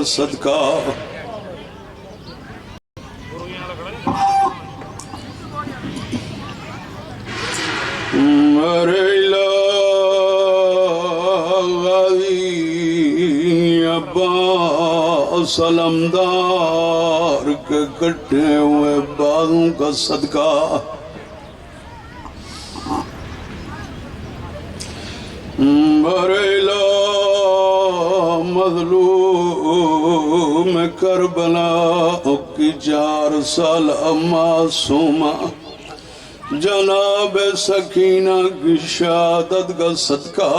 کا صدقہ میرے الہی عباس علمدار کے کٹے ہوئے بالوں کا صدقہ میرے الہ مظلوم کربلا کی 4 سالہ معصومہ جناب سکینہ کی شہادت کا صدقہ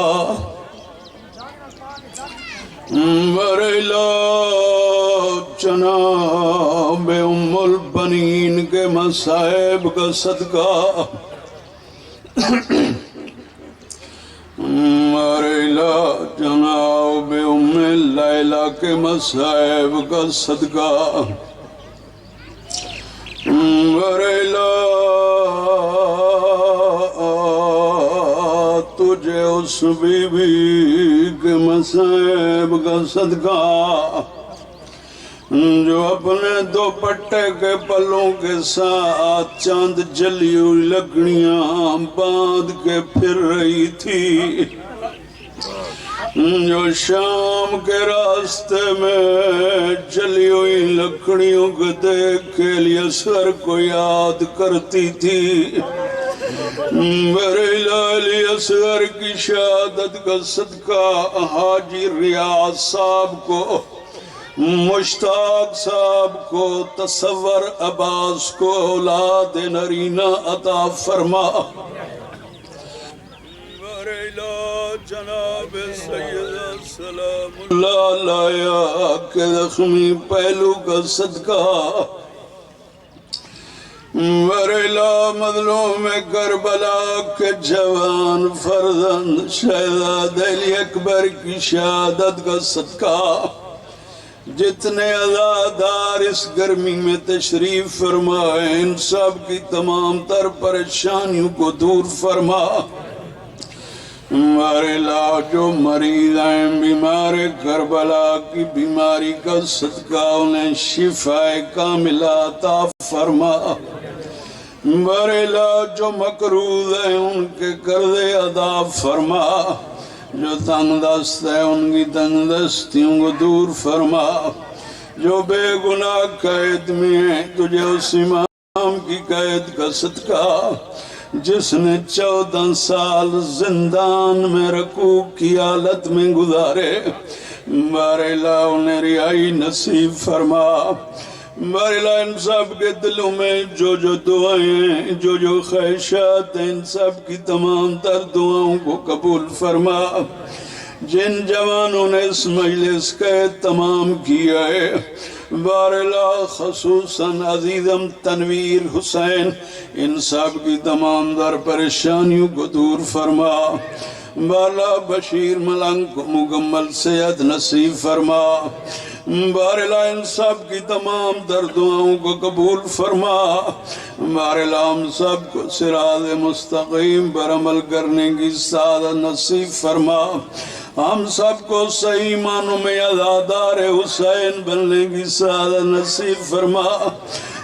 میرے الہ جناب ام البنین کے مصائب کا صدقہ میرے الہ جناب ام لیلہ کے مصائب کا صدقہ میرے الہ تجھے اس بی بی کے مصائب کا صدقہ جو اپنے دوپٹے کے پلوں کے ساتھ چاند جلی ہوئی لکڑیاں باندھ کے پھر رہی تھی جو شام کے راستے میں جلی ہوئی لکڑیوں کو دیکھ کے لیے سر کو یاد کرتی تھی میرے الہی اصغر کی شہادت کا صدقہ حاجی ریاض صاحب کو مشتاق صاحب کو تصور عباس کو اولاد نرینہ عطا فرما میرے الہ جناب سیدہ سلام اللہ علیہ کے زخمی پہلو کا صدقہ میرے الہ مظلوم کربلا کے جوان فرزند شہزاد علی اکبر کی شہادت کا صدقہ جتنے عزادار اس گرمی میں تشریف فرمائے ان سب کی تمام تر پریشانیوں کو دور فرما میرے الہ جو مریض ہیں بیمار کربلا کی بیماری کا صدقہ انہیں شفا کاملہ عطا فرما میرے الہ جو مقروض ہیں ان کے قرض ادا فرما جو تنگ دست ہے ان کی تنگ دستیوں کو دور فرما جو بے گناہ قید میں ہیں تجھے اس امام کی قید کا صدقہ جس نے 14 سال زندان میں رکوع کی حالت میں گزارے میرے الہ انہیں رہائی نصیب فرما میرے الہ ان سب کے دلوں میں جو دعائیں جو خواہشات ہیں ان سب کی تمام تر دعاؤں کو قبول فرما جن جوانوں نے اس مجلس کا اہتمام کیا ہے میرے الہ خصوصاً عزیزم تنویر حسین ان سب کی تمام در پریشانیوں کو دور فرما بالا بشیر ملنگ کو مکمل صحت نصیب فرما میرے الہ ان سب کی تمام در دعاؤں کو قبول فرما میرے الہ ہم سب کو صراط مستقیم پر عمل کرنے کی سعادت نصیب فرما ہم سب کو صحیح معنوں میں عزادار حسین بننے کی سعادت نصیب فرما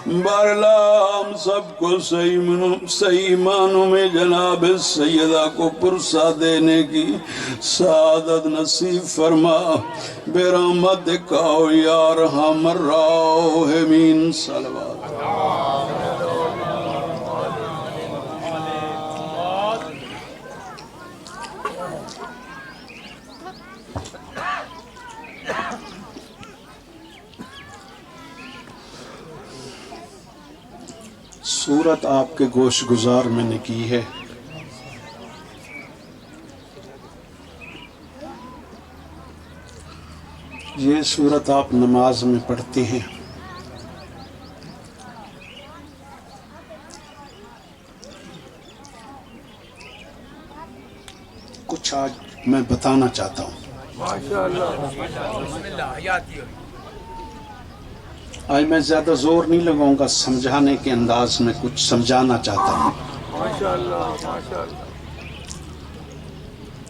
میرے الہ ہم سب کو صحیح معنوں میں جناب سیدہ کو پرسہ دینے کی سعادت نصیب فرما برحمتک یا ارحم الراحمین صلوات صورت آپ کے گوش گزار میں نے کی ہے یہ صورت آپ نماز میں پڑھتے ہیں کچھ آج میں بتانا چاہتا ہوں آج میں زیادہ زور نہیں لگاؤں گا سمجھانے کے انداز میں کچھ سمجھانا چاہتا ہوں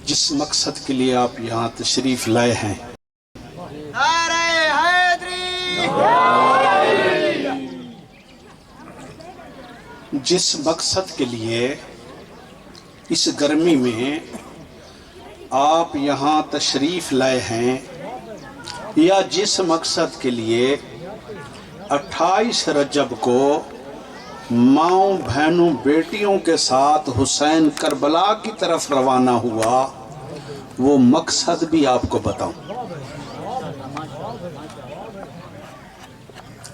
جس مقصد کے لیے آپ یہاں تشریف لائے ہیں جس مقصد کے لیے اس گرمی میں آپ یہاں تشریف لائے ہیں، یا جس مقصد کے لیے 28 رجب کو ماؤں بہنوں بیٹیوں کے ساتھ حسین کربلا کی طرف روانہ ہوا، وہ مقصد بھی آپ کو بتاؤں۔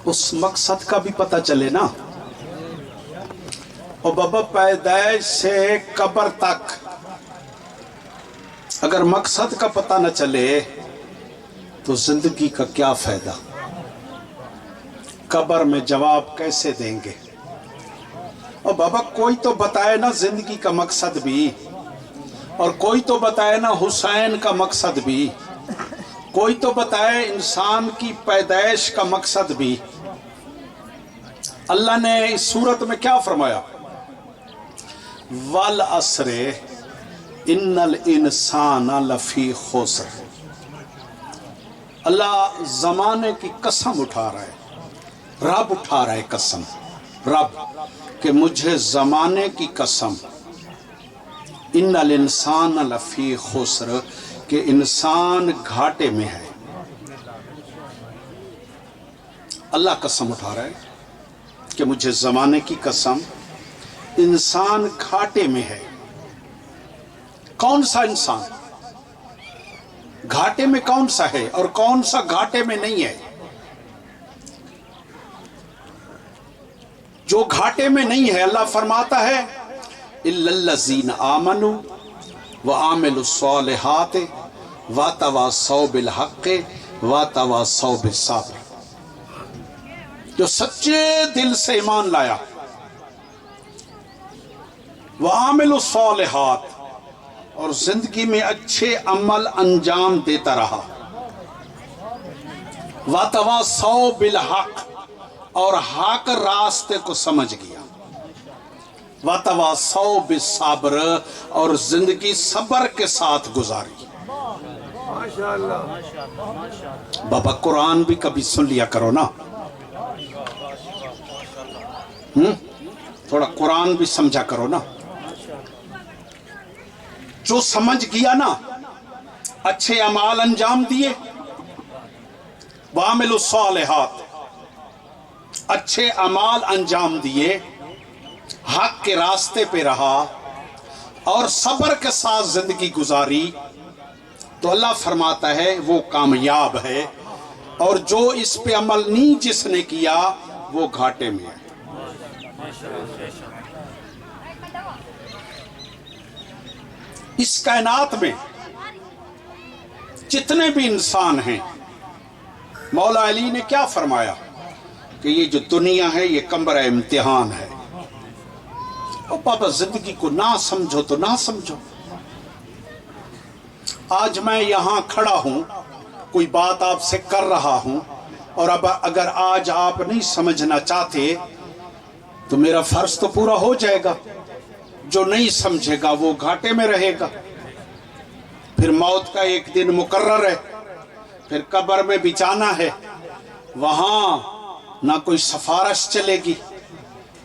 اس مقصد کا بھی پتہ چلے نا۔ اور بابا پیدائش سے قبر تک اگر مقصد کا پتہ نہ چلے تو زندگی کا کیا فائدہ؟ قبر میں جواب کیسے دیں گے؟ اور بابا کوئی تو بتائے نا زندگی کا مقصد بھی، اور کوئی تو بتائے نا حسین کا مقصد بھی، کوئی تو بتائے انسان کی پیدائش کا مقصد بھی۔ اللہ نے اس صورت میں کیا فرمایا؟ وَالْعَصْرِ إِنَّ الْإِنسَانَ لَفِي خُسْرٍ۔ اللہ زمانے کی قسم اٹھا رہا ہے، رب اٹھا رہا ہے قسم، رب کہ مجھے زمانے کی قسم، إِنَّ الْإِنسَانَ لَفِي خُسْرٍ، کہ انسان گھاٹے میں ہے۔ اللہ قسم اٹھا رہا ہے کہ مجھے زمانے کی قسم، انسان گھاٹے میں ہے۔ کون سا انسان گھاٹے میں کون سا ہے اور کون سا گھاٹے میں نہیں ہے؟ جو گھاٹے میں نہیں ہے اللہ فرماتا ہے إِلَّا الَّذِينَ آمَنُوا وَعَمِلُوا الصَّالِحَاتِ وَتَوَاصَوْا بِالْحَقِّ وَتَوَاصَوْا بِالصَّبْرِ، جو سچے دل سے ایمان لایا، وَعَمِلُوا الصَّالِحَاتِ، اور زندگی میں اچھے عمل انجام دیتا رہا، وَتَوَاصَوْا بِالْحَقِّ، اور حق راستے کو سمجھ گیا، وَتَوَاصَوْا بِالصَّبْرِ، اور زندگی صبر کے ساتھ گزاری۔ بابا قرآن بھی کبھی سن لیا کرو نا، تھوڑا قرآن بھی سمجھا کرو نا۔ جو سمجھ گیا نا، اچھے اعمال انجام دیے، وَعَمِلُوا الصَّالِحَاتِ، اچھے اعمال انجام دیے، حق کے راستے پہ رہا اور صبر کے ساتھ زندگی گزاری، تو اللہ فرماتا ہے وہ کامیاب ہے، اور جو اس پہ عمل نہیں جس نے کیا وہ گھاٹے میں ہے۔ اس کائنات میں جتنے بھی انسان ہیں، مولا علی نے کیا فرمایا کہ یہ جو دنیا ہے یہ کمرہ امتحان ہے۔ اور بابا زندگی کو نہ سمجھو تو نہ سمجھو۔ آج میں یہاں کھڑا ہوں، کوئی بات آپ سے کر رہا ہوں، اور اب اگر آج آپ نہیں سمجھنا چاہتے تو میرا فرض تو پورا ہو جائے گا۔ جو نہیں سمجھے گا وہ گھاٹے میں رہے گا۔ پھر موت کا ایک دن مقرر ہے، پھر قبر میں بچانا ہے، وہاں نہ کوئی سفارش چلے گی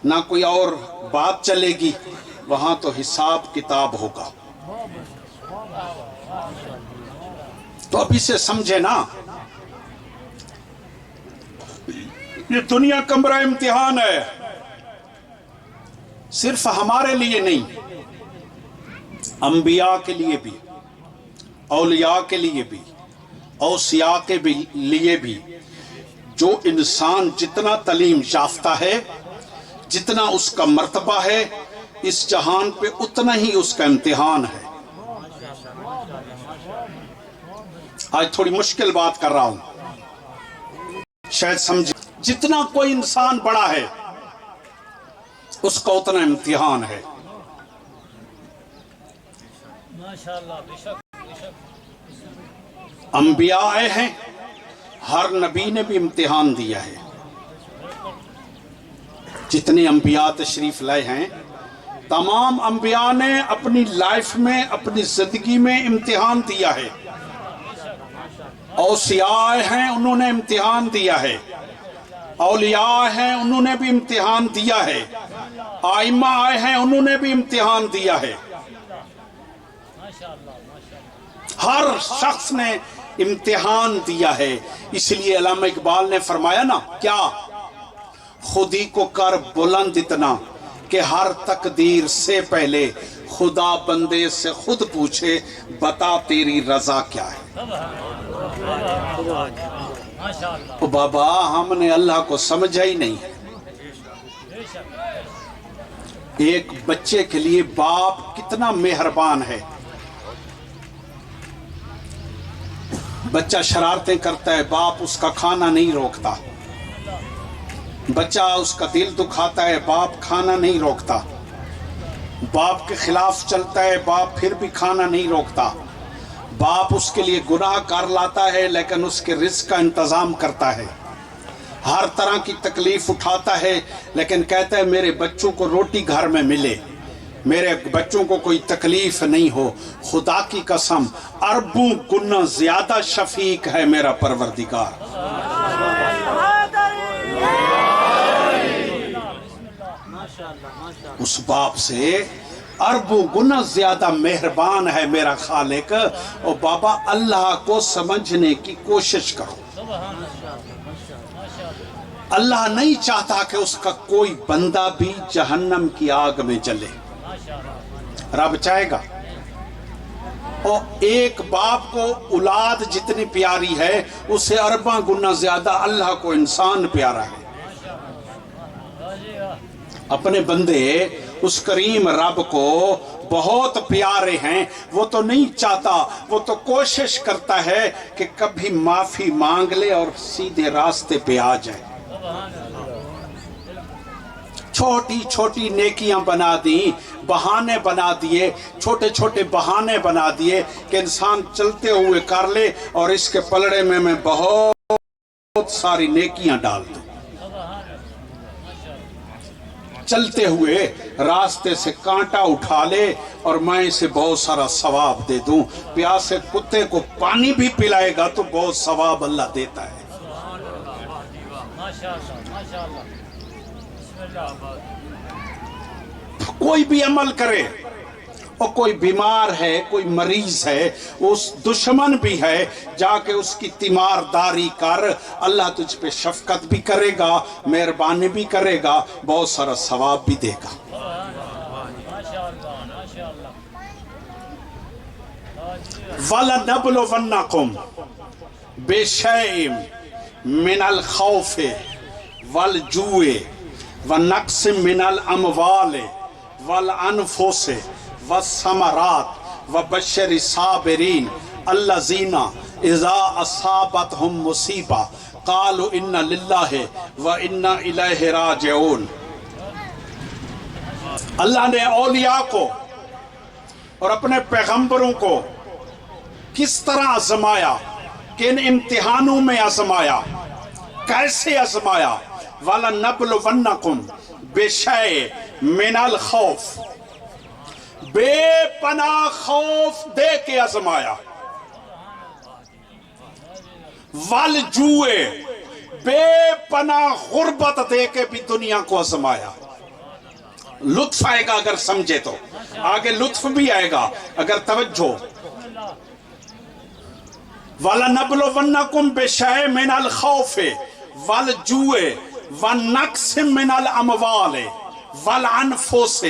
نہ کوئی اور بات چلے گی، وہاں تو حساب کتاب ہوگا۔ تو ابھی سے سمجھے نا، یہ دنیا کمرہ امتحان ہے، صرف ہمارے لیے نہیں، انبیاء کے لیے بھی، اولیاء کے لیے بھی، اوصیاء کے لیے بھی۔ جو انسان جتنا تعلیم یافتہ ہے، جتنا اس کا مرتبہ ہے اس جہان پہ، اتنا ہی اس کا امتحان ہے۔ آج تھوڑی مشکل بات کر رہا ہوں، شاید سمجھے۔ جتنا کوئی انسان بڑا ہے اس کا اتنا امتحان ہے۔ انبیاء آئے ہیں، ہر نبی نے بھی امتحان دیا ہے۔ جتنے انبیاء تشریف لائے ہیں، تمام انبیاء نے اپنی لائف میں، اپنی زندگی میں امتحان دیا ہے۔ اوصیاء ہیں، انہوں نے امتحان دیا ہے، اولیاء ہیں، انہوں نے بھی امتحان دیا ہے۔ آئمہ آئے ہیں انہوں نے بھی امتحان دیا ہے، ہر شخص نے امتحان دیا ہے۔ اس لیے علامہ اقبال نے فرمایا نا کیا، خودی کو کر بلند اتنا کہ ہر تقدیر سے پہلے خدا بندے سے خود پوچھے بتا تیری رضا کیا ہے۔ او بابا ہم نے اللہ کو سمجھا ہی نہیں۔ ایک بچے کے لیے باپ کتنا مہربان ہے، بچہ شرارتیں کرتا ہے، باپ اس کا کھانا نہیں روکتا، بچہ اس کا دل دکھاتا ہے، باپ کھانا نہیں روکتا، باپ کے خلاف چلتا ہے، باپ پھر بھی کھانا نہیں روکتا، باپ اس کے لیے گناہ کر لاتا ہے لیکن اس کے رزق کا انتظام کرتا ہے، ہر طرح کی تکلیف اٹھاتا ہے لیکن کہتا ہے میرے بچوں کو روٹی گھر میں ملے، میرے بچوں کو کوئی تکلیف نہیں ہو۔ خدا کی قسم اربوں گنا زیادہ شفیق ہے میرا پروردگار۔ اس باپ سے اربوں گنا زیادہ مہربان ہے میرا خالق۔ اور بابا اللہ کو سمجھنے کی کوشش کرو۔ اللہ نہیں چاہتا کہ اس کا کوئی بندہ بھی جہنم کی آگ میں جلے، رب چاہے گا؟ اور ایک باپ کو اولاد جتنی پیاری ہے اسے ارباں گنا زیادہ اللہ کو انسان پیارا ہے۔ اپنے بندے اس کریم رب کو بہت پیارے ہیں، وہ تو نہیں چاہتا، وہ تو کوشش کرتا ہے کہ کبھی معافی مانگ لے اور سیدھے راستے پہ آ جائے۔ چھوٹی چھوٹی نیکیاں بنا دی، بہانے بنا دیے، چھوٹے چھوٹے بہانے بنا دیے کہ انسان چلتے ہوئے کر لے اور اس کے پلڑے میں بہت ساری نیکیاں ڈال دوں، چلتے ہوئے راستے سے کانٹا اٹھا لے اور میں اسے بہت سارا ثواب دے دوں، پیاسے کتے کو پانی بھی پلائے گا تو بہت ثواب اللہ دیتا ہے۔ کوئی بھی عمل کرے، اور کوئی بیمار ہے، کوئی مریض ہے، اس دشمن بھی ہے، جا کے اس کی تیمارداری کر، اللہ تجھ پہ شفقت بھی کرے گا، مہربانی بھی کرے گا، بہت سارا ثواب بھی دے گا۔ وَلَنَبْلُوَنَّكُمْ بِشَيْءٍ مِّنَ الْخَوْفِ وَالْجُوعِ وَنَقْصٍ مِّنَ الْأَمْوَالِ وَالْأَنفُسِ وَالثَّمَرَاتِ وَبَشِّرِ الصَّابِرِينَ الَّذِينَ إِذَا أَصَابَتْهُمْ مُصِیبَةٌ قَالُوا إِنَّا لِلَّهِ وَإِنَّا إِلَیْهِ رَاجِعُونَ۔ اللہ نے اولیاء کو اور اپنے پیغمبروں کو کس طرح آزمایا، کن امتحانوں میں آزمایا، کیسے آزمایا؟ وَلَنَبْلُوَنَّكُمْ بِشَیْءٍ مِّنَ الْخَوْفِ، بے پناہ خوف دے کے آزمایا، وَالْجُوعِ، بے پناہ غربت دے کے بھی دنیا کو آزمایا۔ لطف آئے گا اگر سمجھے تو، آگے لطف بھی آئے گا اگر توجہ۔ وَلَنَبْلُوَنَّكُمْ بِشَیْءٍ مِّنَ الْخَوْفِ وَالْجُوعِ وَنَقْصٍ مِّنَ الْأَمْوَالِ وَالْأَنفُسِ،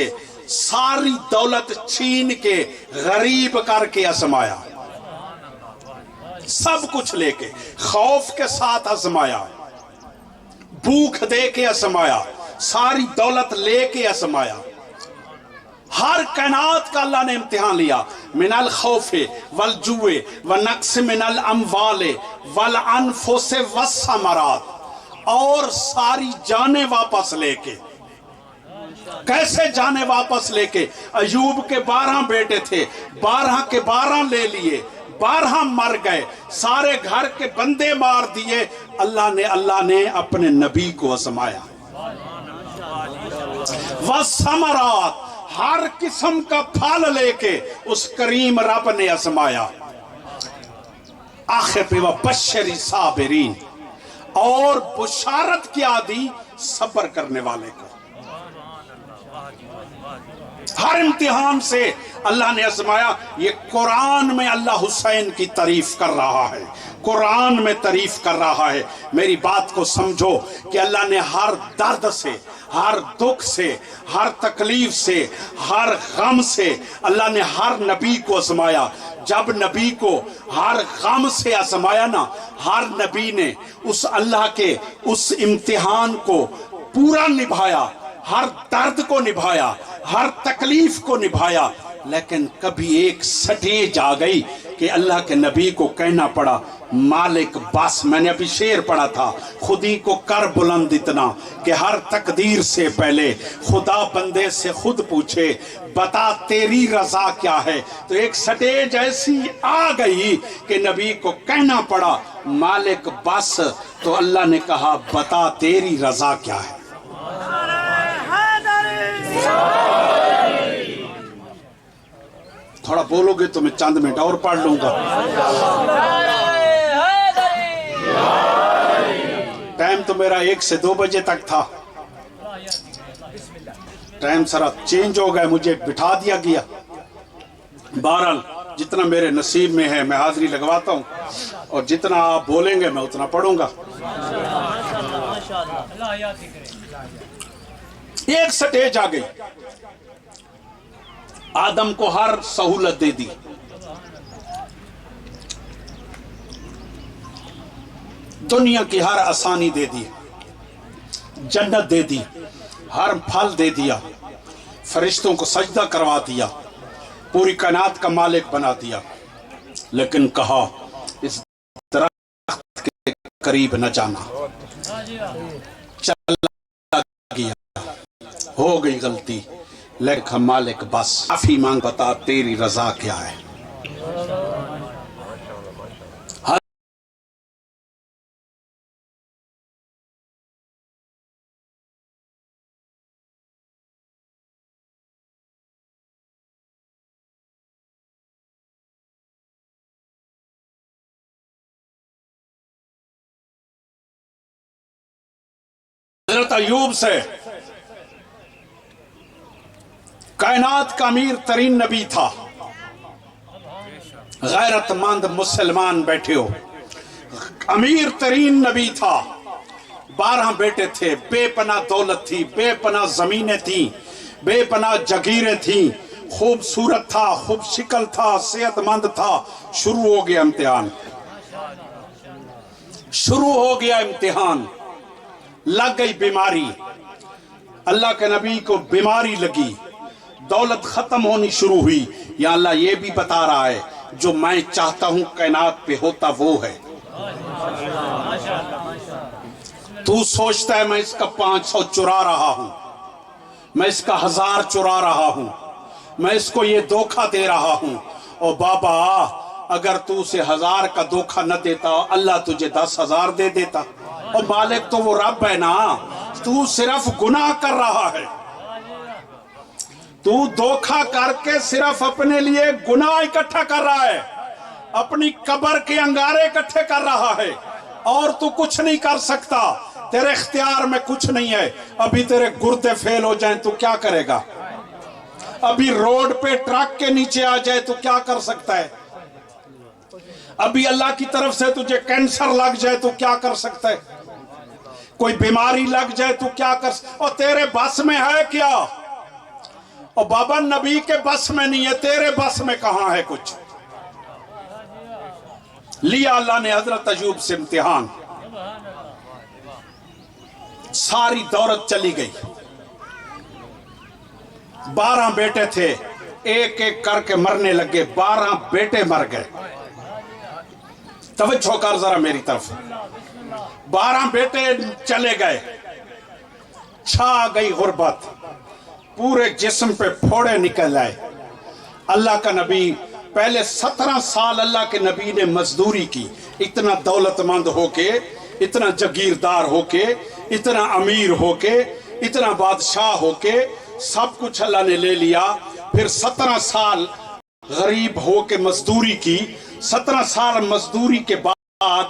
ساری دولت چھین کے غریب کر کے آزمایا، سب کچھ لے کے، خوف کے ساتھ آزمایا، بھوک دے کے آزمایا، ساری دولت لے کے آزمایا، ہر کائنات کا اللہ نے امتحان لیا۔ من الخوف والجوع ونقص من الاموال والانفس والثمرات، اور ساری جانیں واپس لے کے۔ کیسے جانیں واپس لے کے؟ ایوب کے 12 بیٹے تھے، 12 کے 12 لے لیے، 12 مر گئے، سارے گھر کے بندے مار دیے، اللہ نے اپنے نبی کو آزمایا۔ والثمرات، ہر قسم کا پھل لے کے اس کریم رب نے آزمایا۔ آخر پہ وَبَشِّرِ الصَّابِرِينَ، اور بشارت کیا دی صبر کرنے والے کو۔ ہر امتحان سے اللہ نے آزمایا. یہ قرآن میں اللہ حسین کی تعریف کر رہا ہے، قرآن میں تعریف کر رہا ہے. میری بات کو سمجھو کہ اللہ نے ہر درد سے، ہر دکھ سے، ہر تکلیف سے، ہر غم سے اللہ نے ہر نبی کو آزمایا. جب نبی کو ہر غم سے آزمایا نا، ہر نبی نے اس اللہ کے اس امتحان کو پورا نبھایا، ہر درد کو نبھایا، ہر تکلیف کو نبھایا. لیکن کبھی ایک سٹیج آ گئی کہ اللہ کے نبی کو کہنا پڑا مالک بس. میں نے ابھی شعر پڑھا تھا، خودی کو کر بلند اتنا کہ ہر تقدیر سے پہلے خدا بندے سے خود پوچھے بتا تیری رضا کیا ہے. تو ایک سٹیج ایسی آ گئی کہ نبی کو کہنا پڑا مالک بس. تو اللہ نے کہا بتا تیری رضا کیا ہے. تھوڑا بولو گے تو میں چند منٹ اور پڑھ لوں گا. ٹائم تو میرا 1 سے 2 بجے تک تھا، ٹائم سرا چینج ہو گیا، مجھے بٹھا دیا گیا. بہرحال جتنا میرے نصیب میں ہے میں حاضری لگواتا ہوں، اور جتنا آپ بولیں گے میں اتنا پڑھوں گا. ایک سٹیج آ گئی، آدم کو ہر سہولت دے دی، دنیا کی ہر آسانی دے دی، جنت دے دی، ہر پھل دے دیا، فرشتوں کو سجدہ کروا دیا، پوری کائنات کا مالک بنا دیا. لیکن کہا اس درخت کے قریب نہ جانا. چلا گیا، ہو گئی غلطی، لیکن مالک بس معافی مانگ بتا تیری رضا کیا ہے. حضرت ایوب سے کائنات کا امیر ترین نبی تھا، غیرت مند مسلمان بیٹھے ہو، امیر ترین نبی تھا. 12 بیٹے تھے، بے پناہ دولت تھی، بے پناہ زمینیں تھیں، بے پناہ جگیریں تھیں، خوبصورت تھا، خوب شکل تھا، صحت مند تھا. شروع ہو گیا امتحان، شروع ہو گیا امتحان. لگ گئی بیماری، اللہ کے نبی کو بیماری لگی، دولت ختم ہونی شروع ہوئی. یا اللہ یہ بھی بتا رہا ہے جو میں چاہتا ہوں کائنات پہ ہوتا وہ ہے. تو سوچتا ہے میں اس کا 500 چرا رہا ہوں، میں اس کا 1000 چرا رہا ہوں، میں اس کو یہ دھوکہ دے رہا ہوں. اور بابا اگر تو اسے 1000 کا دھوکہ نہ دیتا اللہ تجھے 10,000 دے دیتا. اور مالک تو وہ رب ہے نا، تو صرف گناہ کر رہا ہے، تو دھوکہ کر کے صرف اپنے لیے گناہ اکٹھا کر رہا ہے، اپنی قبر کے انگارے اکٹھے کر رہا ہے، اور تو کچھ نہیں کر سکتا. تیرے اختیار میں کچھ نہیں ہے. ابھی تیرے گردے فیل ہو جائیں تو کیا کرے گا؟ ابھی روڈ پہ ٹرک کے نیچے آ جائے تو کیا کر سکتا ہے؟ ابھی اللہ کی طرف سے تجھے کینسر لگ جائے تو کیا کر سکتا ہے؟ کوئی بیماری لگ جائے تو کیا کر سکتا ہے؟ اور تیرے بس میں ہے کیا؟ اور بابا نبی کے بس میں نہیں ہے، تیرے بس میں کہاں ہے کچھ؟ لیا اللہ نے حضرت ایوب سے امتحان. ساری دولت چلی گئی، 12 بیٹے تھے، ایک ایک کر کے مرنے لگے، 12 بیٹے مر گئے. توجہ کر ذرا میری طرف. 12 بیٹے چلے گئے، چھا گئی غربت، پورے جسم پہ پھوڑے نکل آئے. اللہ کا نبی پہلے 17 سال اللہ کے نبی نے مزدوری کی، اتنا دولت مند ہو کے، اتنا جگیردار ہو کے، اتنا امیر ہو کے، اتنا بادشاہ ہو کے، سب کچھ اللہ نے لے لیا. پھر 17 سال غریب ہو کے مزدوری کی. 17 سال مزدوری کے بعد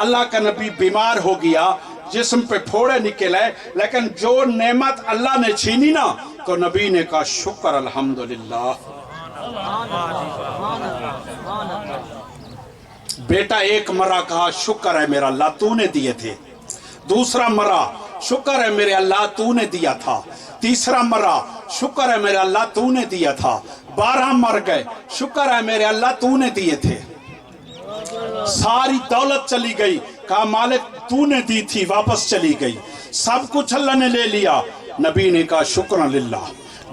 اللہ کا نبی بیمار ہو گیا، جسم پہ پھوڑے نکل آئے. لیکن جو نعمت اللہ نے چھینی نا تو نبی نے کہا شکر الحمدللہ۔ بیٹا ایک مرہ کہا شکر ہے میرا اللہ تو نے دیے تھے، دوسرا مرہ شکر ہے میرے اللہ تو نے دیا تھا، تیسرا مرہ شکر ہے میرے اللہ تو نے دیا تھا، 12 مر گئے شکر ہے میرے اللہ تو نے دیے تھے۔ ساری دولت چلی گئی، کہا مالک تو نے دی تھی واپس چلی گئی، سب کچھ اللہ نے لے لیا۔ نبی نے کہا شکرن للہ،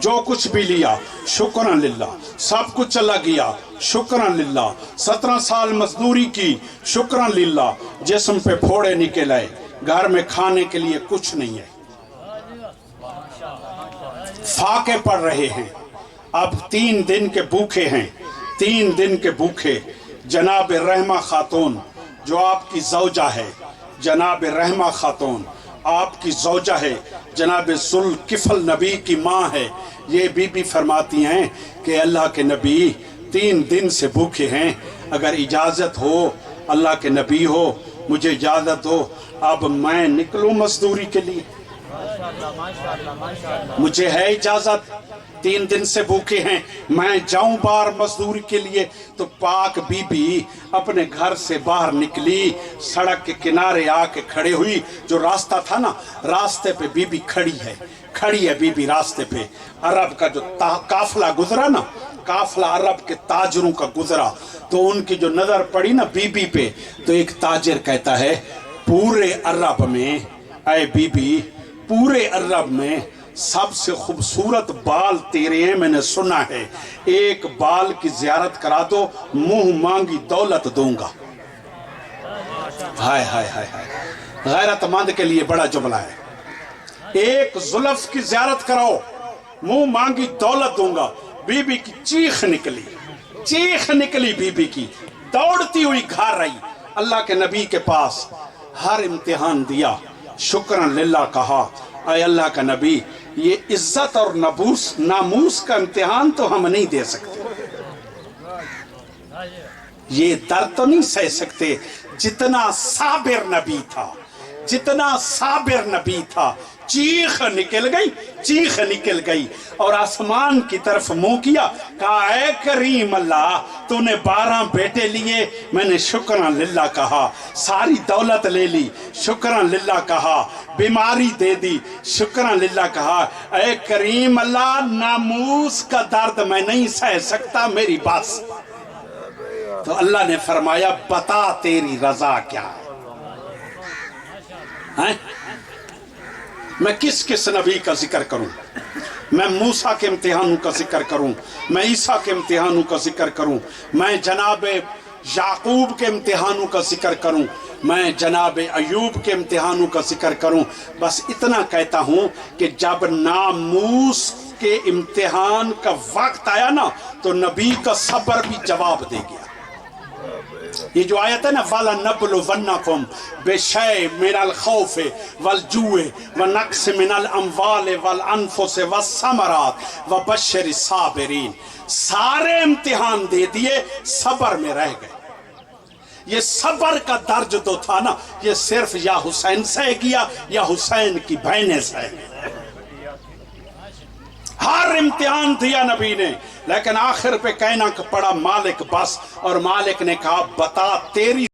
جو کچھ بھی لیا شکرن للہ، سب کچھ چلا گیا شکرن للہ، 17 سال مزدوری کی شکرن للہ، جسم پہ پھوڑے نکل آئے، گھر میں کھانے کے لیے کچھ نہیں ہے، فاقے پڑ رہے ہیں، اب 3 دن کے بھوکے ہیں، 3 دن کے بھوکے۔ جناب رحمہ خاتون جو آپ کی زوجہ ہے، جناب رحمہ خاتون آپ کی زوجہ ہے، جناب ذوالکفل نبی کی ماں ہے، یہ بی بی فرماتی ہیں کہ اللہ کے نبی 3 دن سے بھوکے ہیں، اگر اجازت ہو، اللہ کے نبی ہو، مجھے اجازت ہو، اب میں نکلوں مزدوری کے لیے، مجھے ہے اجازت، 3 دن سے بھوکے ہیں، میں جاؤں باہر مزدوری کے لیے۔ تو پاک بی بی اپنے گھر سے باہر نکلی، سڑک کے کنارے آ کے کھڑے ہوئی، جو راستہ تھا نا، راستے پہ بی بی کھڑی ہے بی بی راستے پہ، عرب کا جو قافلہ گزرا نا، قافلہ عرب کے تاجروں کا گزرا، تو ان کی جو نظر پڑی نا بی بی پہ، تو ایک تاجر کہتا ہے پورے عرب میں، اے بی بی پورے عرب میں سب سے خوبصورت بال تیرے ہیں، میں نے سنا ہے، ایک بال کی زیارت کرا دو، منہ مانگی دولت دوں گا۔ ہائے ہائے ہائے ہائے، غیرت مند کے لیے بڑا جملہ ہے، ایک زلف کی زیارت کراؤ، منہ مانگی دولت دوں گا۔ بی بی کی چیخ نکلی بی بی کی، دوڑتی ہوئی گھر رہی اللہ کے نبی کے پاس، ہر امتحان دیا، شکرن للہ کہا، اے اللہ کا نبی یہ عزت اور ناموس کا امتحان تو ہم نہیں دے سکتے، یہ درد تو نہیں سہ سکتے، جتنا صابر نبی تھا، چیخ نکل گئی اور آسمان کی طرف منہ کیا، کہا اے کریم اللہ تو نے 12 بیٹے لیے، میں نے شکران للہ کہا، ساری دولت لے لی شکران للہ کہا، بیماری دے دی شکران للہ کہا، اے کریم اللہ ناموس کا درد میں نہیں سہ سکتا، میری بس۔ تو اللہ نے فرمایا بتا تیری رضا کیا ہے؟ میں کس نبی کا ذکر کروں؟ میں موسیٰ کے امتحانوں کا ذکر کروں، میں عیسیٰ کے امتحانوں کا ذکر کروں، میں جناب یعقوب کے امتحانوں کا ذکر کروں، میں جناب ایوب کے امتحانوں کا ذکر کروں؟ بس اتنا کہتا ہوں کہ جب ناموس کے امتحان کا وقت آیا نا، تو نبی کا صبر بھی جواب دے گیا۔ یہ جو آیت ہے نا وَلَنَبْلُوَنَّكُمْ بِشَيْءٍ مِنَ الْخَوْفِ وَالْجُوعِ وَنَقْصٍ مِنَ الْأَمْوَالِ وَالْأَنفُسِ وَالثَّمَرَاتِ وَبَشِّرِ الصَّابِرِينَ، سارے امتحان دے دیے، صبر میں رہ گئے۔ یہ صبر کا درج تو تھا نا، یہ صرف یا حسین سہ گیا یا حسین کی بہنیں سہ گئی۔ ہر امتحان دیا نبی نے، لیکن آخر پہ کہنا پڑا مالک بس، اور مالک نے کہا بتا تیری